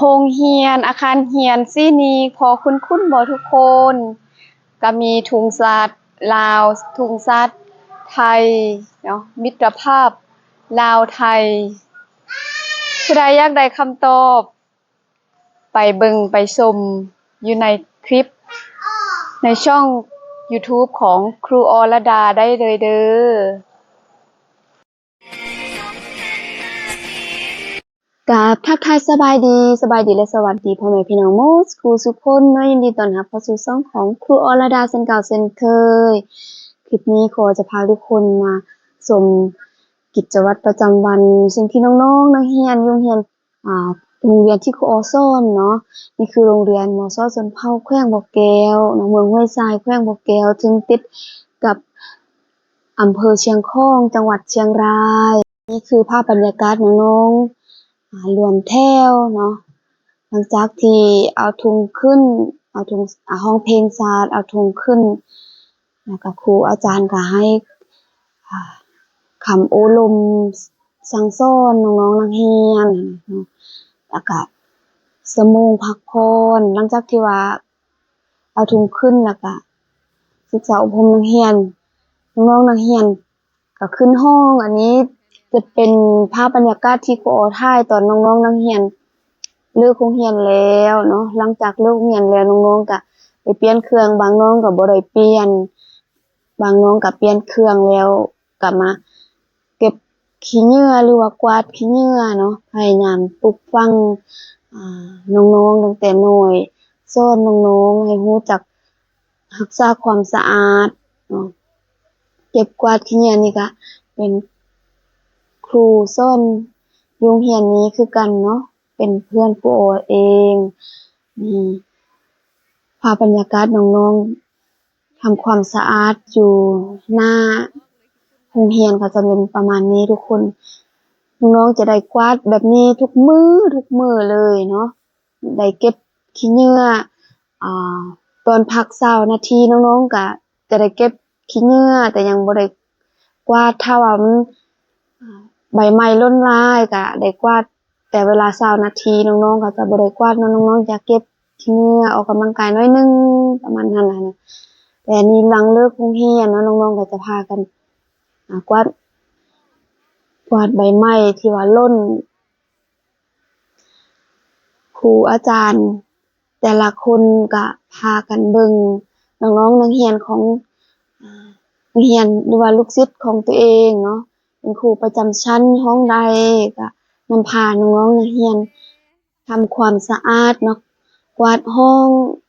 โรงเรียนอาคารเรียนซี่นี้พอคุ้นๆบ่ทุกคนก็มีธงชาติลาวธงชาติไทยเนาะมิตรภาพลาวไทยผู้ใดอยากได้คำตอบไปเบิ่งไปชมอยู่ในคลิปในช่อง YouTube ของครูอรดาได้เลยเด้อ กับทักทายสบายดีและสวัสดีพ่อแม่พี่น้องโมสครูสุขคนเนาะยินดีต้อนรับเข้าสู่ช่องของครูอรดาเช่นเก่าเช่นเคยคลิปนี้ขอจะพาทุกคนมาชมกิจวัตรประจำวันสิ่งที่น้องๆนักเรียนโรงเรียนโรงเรียนที่ครูออสอนเนาะนี่คือโรงเรียนมช.ชนเผ่าแขวงบ่อแก้วเนาะเมืองห้วยทรายแขวงบ่อแก้วถึงติดกับอำเภอเชียงของจังหวัดเชียงรายนี่คือภาพบรรยากาศน้องๆรวมแถวเนาะหลังจากที่เอาธงขึ้นเอาธงห้องเพลงชาติเอาธงขึ้นแล้วก็ครูอาจารย์ก็ให้คำโอลมสั่งสอนน้องๆนักเรียนเนาะแล้วก็ชั่วโมงพักผ่อนหลังจากที่ว่าเอาธงขึ้นแล้วก็ศึกษาอบรมนักเรียนน้องๆนักเรียนก็ขึ้นห้องอันนี้จะเป็นภาพบรรยากาศที่ครูถ่ายตอนน้องๆนักเรียนเลิกโรงเรียนแล้วเนาะหลังจากเลิกโรงเรียนแล้วน้องๆก็ไปเปลี่ยนเครื่องบางน้องก็บ่ได้เปลี่ยนบางน้องก็เปลี่ยนเครื่องแล้วก็มาเก็บขี้เหงื่อหรือว่ากวาดขี้เหงื่อเนาะพยายามปลุกฝังน้องๆตั้งแต่น้อยสอนน้องๆให้รู้จักรักษาความสะอาดเนาะเก็บกวาดขี้เหงื่อนี่ก็เป็นครูสอนอยู่โรงเรียนนี้คือกันเนาะเป็นเพื่อนครูโอเองภาพบรรยากาศน้องๆทำความสะอาดอยู่หน้าโรงเรียนก็จะเป็นประมาณนี้ทุกคนน้องๆจะได้กวาดแบบนี้ทุกมื้อเลยเนาะได้เก็บขี้เหงื่อตอนพัก20นาทีน้องๆก็จะได้เก็บขี้เหงื่อแต่ยังบ่ได้กวาดถ้าว่ามันใบไม้หล่นหลายก็ได้กวาดแต่เวลา20นาทีน้องๆก็จะบ่ได้กวาดเนาะน้องๆจะเก็บขี้เหงื่อออกกำลังกายน้อยหนึ่งประมาณนั้นน่ะแต่อันนี้หลังเลิกโรงเรียนเนาะน้องๆก็จะพากันกวาดใบไม้ที่ว่าหล่นครูอาจารย์แต่ละคนก็พากันเบิ่งน้องๆนักเรียนของนักเรียนหรือว่าลูกศิษย์ของตัวเองเนาะเป็นครูประจำชั้นห้องใดก็นำพาน้องๆนักเรียนทำความสะอาดเนาะกวาดห้อง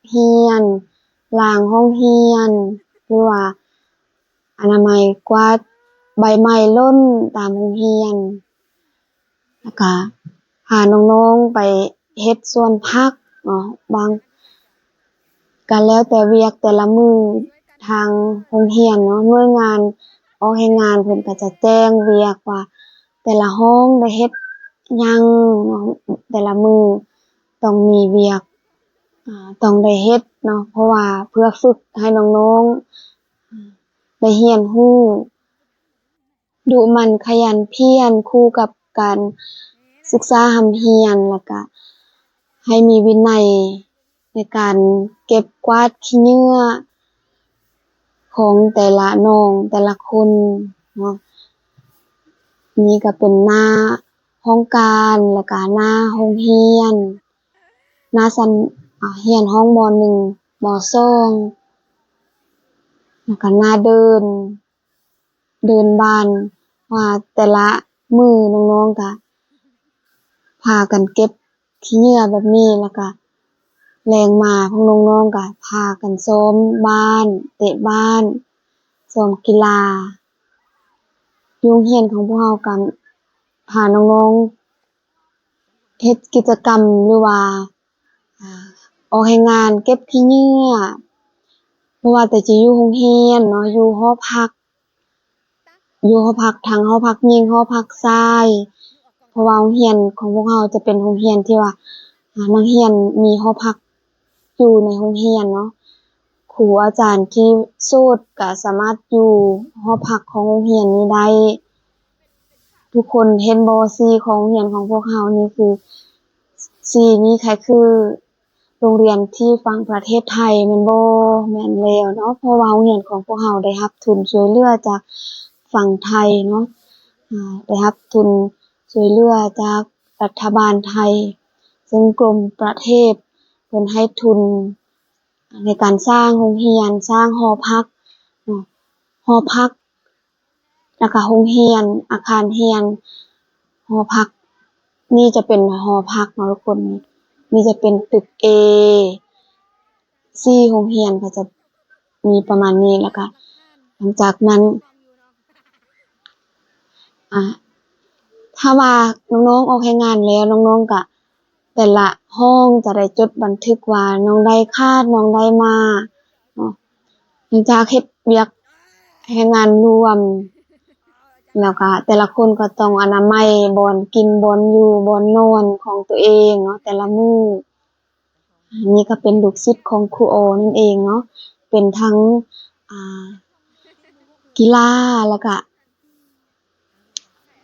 เรียนล้างห้องเรียนหรือว่าอนามัยกวาดใบไม้หล่นตามโรงเรียนแล้วก็พาน้องๆไปเฮ็ดสวนผักเนาะบางก็แล้วแต่เวียกแต่ละมื้อทางโรงเรียนเนาะหน่วยงานออกให้งานเพิ่นก็จะแจ้งเวียกว่าแต่ละห้องได้เฮ็ดหยังเนาะแต่ละมื้อต้องมีเวียกต้องได้เฮ็ดเนาะเพราะว่าเพื่อฝึกให้น้องๆได้เรียนรู้ดุหมั่นขยันเพียรคู่กับการศึกษาร่ำเรียนแล้วก็ให้มีวินัยในการเก็บกวาดขี้เหงื่อของแต่ละน้องแต่ละคนเนาะนี่ก็เป็นหน้าห้องการแล้วก็หน้าโรงเรียนหน้าชั้นเรียนห้องม.1 ม.2 แล้วก็หน้าเดินบ้านว่าแต่ละมื้อน้องๆก็พากันเก็บขี้เหงื่อแบบนี้แล้วก็แรงมาพวกน้องๆก็พากันซ้อมบ้านเตะบ้านซ้อมกีฬาอยู่โรงเรียนของพวกเราก็พาน้องๆเฮ็ดกิจกรรมหรือว่าออกให้งานเก็บขี้เหงื่อบ่ว่าแต่จะอยู่โรงเรียนเนาะอยู่หอพักทั้งหอพักหญิงหอพักชายเพราะว่าโรงเรียนของพวกเราจะเป็นโรงเรียนที่ว่านักเรียนมีหอพักอยู่ในโรงเรียนเนาะครูอาจารย์ที่โสดก็สามารถอยู่หอพักของโรงเรียนนี้ได้ทุกคนเห็นบ่ สีของโรงเรียนของพวกเรานี่คือ สี่นี้ก็คือโรงเรียนที่ฝั่งประเทศไทยแม่นบ่แม่นแล้วเนาะเพราะว่าโรงเรียนของพวกเราได้รับทุนช่วยเหลือจากฝั่งไทยเนาะได้รับทุนช่วยเหลือจากรัฐบาลไทยซึ่งกรมประเทศเพิ่นให้ทุนในการสร้างโรงเรียนสร้างหอพักเนาะหอพักแล้วก็โรงเรียนอาคารเรียนหอพักนี่จะเป็นหอพักเนาะทุกคนนี่จะเป็นตึก A 4โรงเรียนก็จะมีประมาณนี้แล้วก็หลังจากนั้นอ่าถ้าว่าน้องๆออกแรงงานแล้วน้องๆก็แต่ละห้องจะได้จดบันทึกว่าน้องได้คาดน้องได้มาเนาะหลังจากเฮ็ดเวียกแรงงานรวมแล้วก็แต่ละคนก็ต้องอนามัยบ่อนกินบ่อนอยู่บ่อนนอนของตัวเองเนาะแต่ละมื้ออันนี้ก็เป็นลูกศิษย์ของครูโอนั่นเองเนาะเป็นทั้งอ่ากีฬาแล้วก็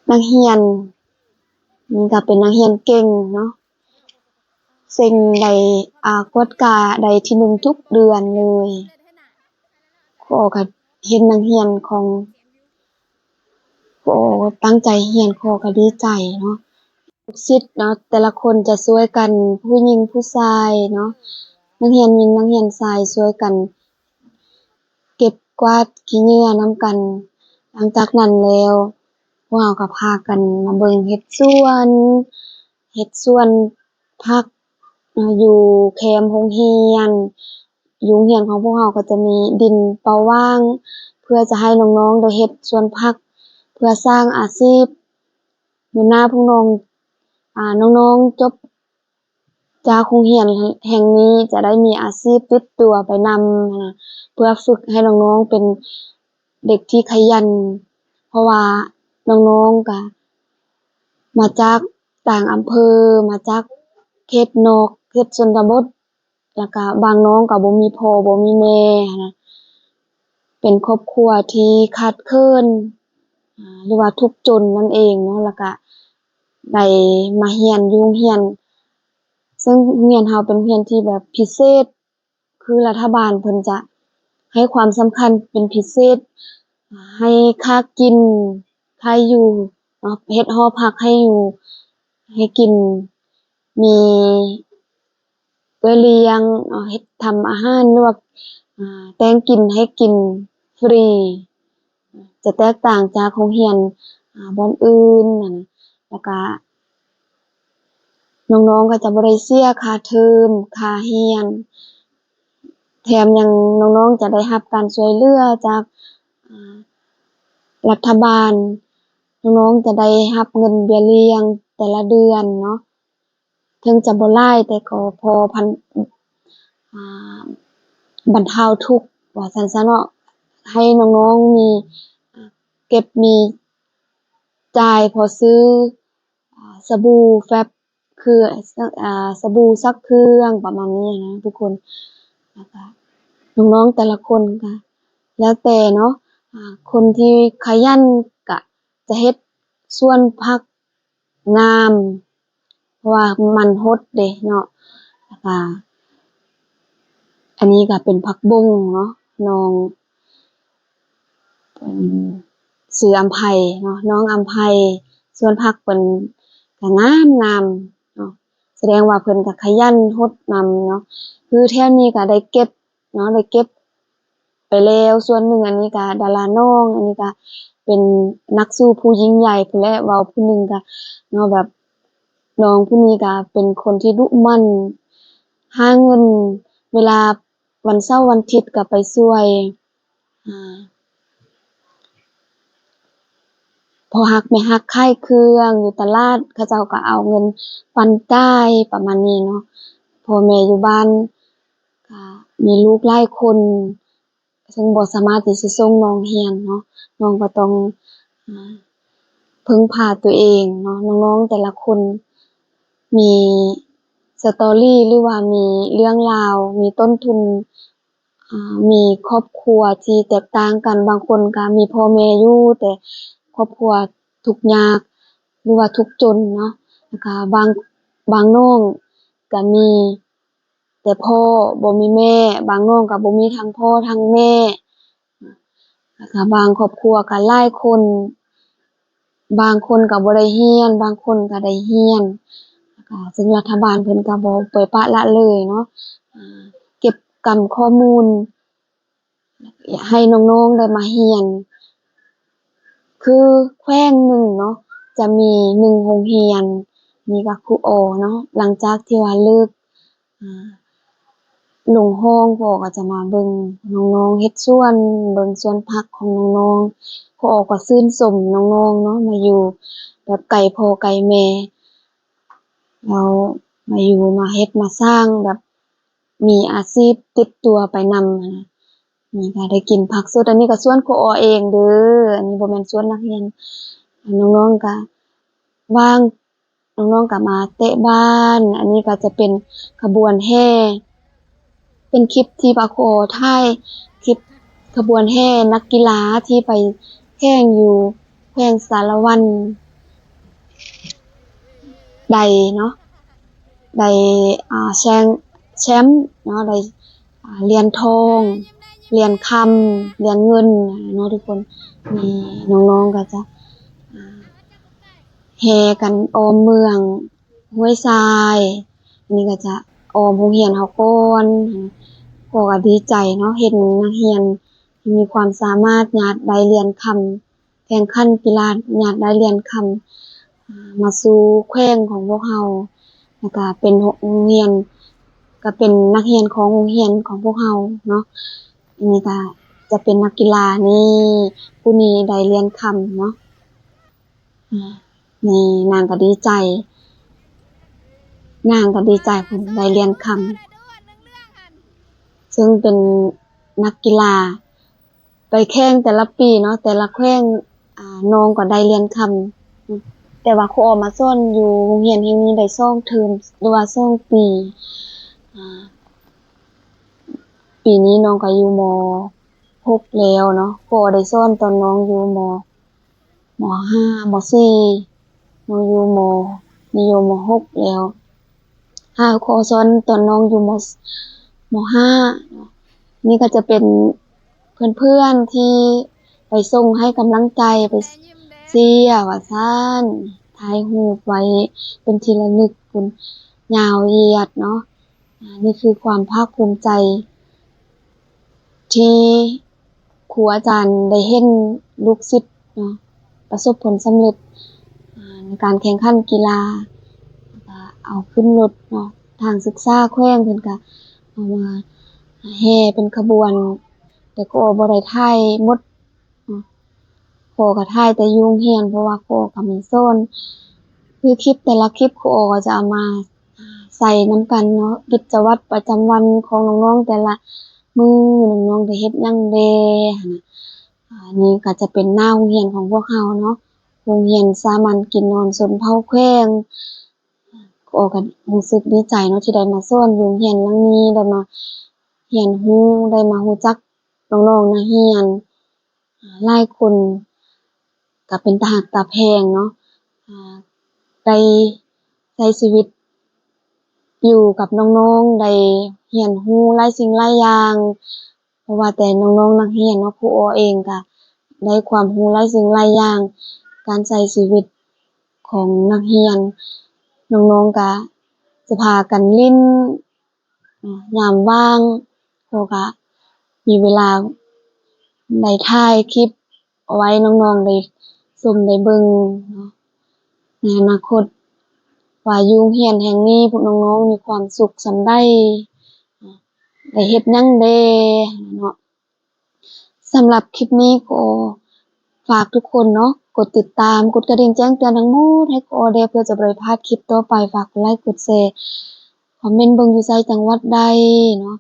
นักเรียนนี่ก็เป็นนักเรียนเก่งเนาะเซ็งได้กวดกาได้ที่หนึ่งทุกเดือนเลยครูโอก็เห็นนักเรียนของครูโอตั้งใจเรียนครูโอก็ดีใจเนาะลูกศิษย์เนาะแต่ละคนจะช่วยกันผู้หญิงผู้ชายเนาะนักเรียนหญิงนักเรียนชายช่วยกันเก็บกวาดขี้เหงื่อนำกัน หลังจากนั้นแล้วพวกเราก็พากันมาเบิ่งเฮ็ดสวนผักอยู่แคมป์โรงเรียนอยู่โรงเรียนของพวกเราก็จะมีดินเปาว่าง เพื่อจะให้น้องๆได้เฮ็ดสวนผัก เพื่อสร้างอาชีพมื้อหน้าพวกน้องๆจบจากโรงเรียนแห่งนี้จะได้มีอาชีพติดตัวไปนำเพื่อฝึกให้น้องๆเป็นเด็กที่ขยันเพราะว่าน้องๆก็มาจากต่างอำเภอมาจากเขตนอกเขตชนบทแล้วก็บางน้องก็บ่มีพ่อบ่มีแม่นะเป็นครอบครัวที่ขาดเคินหรือว่าทุกข์จนนั่นเองเนาะแล้วก็ได้มาเรียนอยู่โรงเรียนซึ่งโรงเรียนเราเป็นโรงเรียนที่แบบพิเศษคือรัฐบาลเพิ่นจะให้ความสำคัญเป็นพิเศษให้ค่ากินค่าอยู่เนาะเฮ็ดหอพักให้อยู่ให้กินมีเอื้อเลี้ยงเฮ็ดทำอาหารหรือว่าแต่งกินให้กินฟรีจะแตกต่างจากโรงเรียนบ่อนอื่นนั่นแล้วก็น้องๆก็จะบ่ได้เสียค่าเทอมค่าเรียนแถมยังน้องๆจะได้รับการช่วยเหลือจากรัฐบาลน้องๆจะได้รับเงินเบี้ยเลี้ยงแต่ละเดือนเนาะถึงจะบ่หลายแต่ก็พออ่าบรรเทาทุกข์ว่าซั่นซะเนาะให้น้องๆมีเก็บมีจ่ายพอซื้อสบู่แฟบคือสบู่ซักเครื่องประมาณนี้นะทุกคนแล้วก็น้องๆแต่ละคนก็แล้วแต่เนาะคนที่ขยันก็จะเฮ็ดสวนผักงามเพราะว่ามันฮดเดะเนาะแล้วก็อันนี้ก็เป็นผักบุ้งเนาะน้องชื่ออำไพเนาะน้องอำไพสวนผักเพิ่นก็งามๆเนาะแสดงว่าเพิ่นก็ขยันรดน้ำเนาะคือแถวนี้ก็ได้เก็บเนาะได้เก็บไปแล้วส่วนหนึ่งอันนี้ก็ดาราน้องอันนี้ก็เป็นนักสู้ผู้ยิ่งใหญ่พู้นแหละเว้าผู้หนึ่งก็เนาะแบบน้องผู้นี้ก็เป็นคนที่ดุมั่นหาเงินเวลาวันเสาร์วันอาทิตย์ก็ไปช่วยอ่า พอฮักแม่ฮักขายเครื่องอยู่ตลาดเขาเจ้าก็เอาเงินปันจ่ายประมาณนี้เนาะพ่อแม่อยู่บ้านก็มีลูกหลายคนซึ่งบ่สามารถที่สิส่งน้องเรียนเนาะน้องก็ต้องอ่าพึ่งพาตัวเองเนาะน้องๆแต่ละคนมี story หรือว่ามีเรื่องราวมีต้นทุนมีครอบครัวที่แตกต่างกันบางคนก็มีพ่อแม่อยู่แต่ครอบครัวทุกข์ยากหรือว่าทุกข์จนเนาะแล้วก็บางน้อง ก็มี แต่พ่อบ่มีแม่ บางน้องก็บ่มีทั้งพ่อทั้งแม่แล้วก็บางครอบครัวก็หลายคน บางคนก็บ่ได้เรียน บางคนก็ได้เรียนแล้วก็ซึ่งรัฐบาลเพิ่นก็บ่ปล่อยปละละเลยเนาะเก็บกำข้อมูลให้น้องๆได้มาเรียน คือแขวงหนึ่งเนาะจะมี1โรงเรียน มีกับครูอ้อเนาะหลังจากที่ว่าเลิกลงห้องพ่อก็จะมาเบิ่งน้องๆเฮ็ดสวน เบิ่งสวนผักของน้องๆพ่อก็ชื่นชมน้องๆเนาะมาอยู่แบบไกลพ่อไกลแม่แล้วมาอยู่มาเฮ็ดมาสร้างแบบมีอาชีพติดตัวไปนำหั้นนะนี่ก็ได้กินผักสดอันนี้ก็สวนครูอ้อเองเด้ออันนี้บ่แม่นสวนนักเรียนน้องๆก็ว่างน้องๆก็มาเตะบ้าน อันนี้ก็จะเป็นขบวนแห่เป็นคลิปที่ว่าครูอ้อถ่ายคลิปขบวนแห่นักกีฬาที่ไปแข่งอยู่แขวงสารวัตรได้เนาะได้แชมป์เนาะได้เหรียญทองเหรียญคำเหรียญเงินเนาะทุกคนนี่น้องๆก็จะแห่กันอ้อมเมืองห้วยทรายอันนี้ก็จะอ้อมโรงเรียนเฮาก่อนพ่อก็ดีใจเนาะเห็นนักเรียนที่มีความสามารถญาติได้เหรียญคำแข่งขันกีฬาญาติได้เหรียญคำมาสู่แขวงของพวกเราแล้วก็เป็นโรงเรียนก็เป็นนักเรียนของโรงเรียนของพวกเราเนาะอันนี้ก็จะเป็นนักกีฬานี่ผู้นี้ได้เหรียญคำเนาะนี่นางก็ดีใจเพิ่นได้เหรียญคำซึ่งเป็นนักกีฬาไปแข่งแต่ละปีเนาะแต่ละแขวงน้องก็ได้เหรียญคำแต่ว่าครูอ้อมาสอนอยู่โรงเรียนแห่งนี้ได้2เทอมหรือว่า2ปีปีนี้น้องก็อยู่ม.6 แล้วเนาะครูอ้อได้สอนตอนน้องอยู่ม.5 ม.4 น้องอยู่นี่อยู่ม.6 แล้วครูอ้อสอนตอนน้องอยู่ม.5 เนาะนี่ก็จะเป็นเพื่อนๆที่ไปส่งให้กำลังใจไปเชียร์ว่าซั่นถ่ายรูปไว้เป็นที่ระลึกพุ่นยาวเหยียดเนาะนี่คือความภาคภูมิใจที่ครูอาจารย์ได้เห็นลูกศิษย์เนาะประสบผลสำเร็จในการแข่งขันกีฬาเอาขึ้นรถเนาะทางศึกษาแขวงเพิ่นก็เอามาแห่เป็นขบวนแต่ครูอ้อบ่ได้ถ่ายหมดครูอ้อก็ถ่ายแต่อยู่โรงเรียนเพราะว่าครูอ้อก็มีสอนคือคลิปแต่ละคลิปครูอ้อก็จะเอามาใส่นำกันเนาะกิจวัตรประจำวันของน้องๆแต่ละมื้อน้องๆได้เฮ็ดหยังแหน่หั้นน่ะนี่ก็จะเป็นหน้าโรงเรียนของพวกเราเนาะโรงเรียนสามัญกินนอนชนเผ่าแขวงครูอ้อก็รู้สึกดีใจเนาะที่ได้มาสอนอยู่โรงเรียนหลังนี้ได้มาเรียนรู้ได้มารู้จักน้องๆนักเรียนหลายคนก็เป็นตาฮักตาแพงเนาะได้ใช้ชีวิตอยู่กับน้องๆได้เรียนรู้หลายสิ่งหลายอย่างเพราะว่าแต่น้องๆนักเรียนเนาะครูอ้อเองก็ได้ความรู้หลายสิ่งหลายอย่างการใช้ชีวิตของนักเรียนน้องๆก็จะพากันเล่นยามว่างครูก็มีเวลาได้ถ่ายคลิปเอาไว้น้องๆได้ชมได้เบิ่งเนาะในอนาคตว่าอยู่โรงเรียนแห่งนี้พวกน้องๆมีความสุขส่ำใดได้เฮ็ดหยังแหน่เนาะสำหรับคลิปนี้ครูอ้อฝากทุกคนเนาะกดติดตามกดกระดิ่งแจ้งเตือนทั้งหมดให้ครูอ้อได้เพื่อจะบ่ได้พลาดคลิปต่อไปฝากกดไลค์กดแชร์คอมเมนต์เบิ่งอยู่ไสจังหวัดใดเนาะ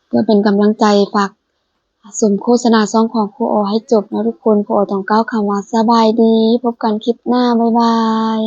เพื่อเป็นกำลังใจฝากชมโฆษณาช่องของครูอ้อให้จบเนาะทุกคนครูอ้อต้องกล่าวคำว่าสบายดีพบกันคลิปหน้าบ๊ายบาย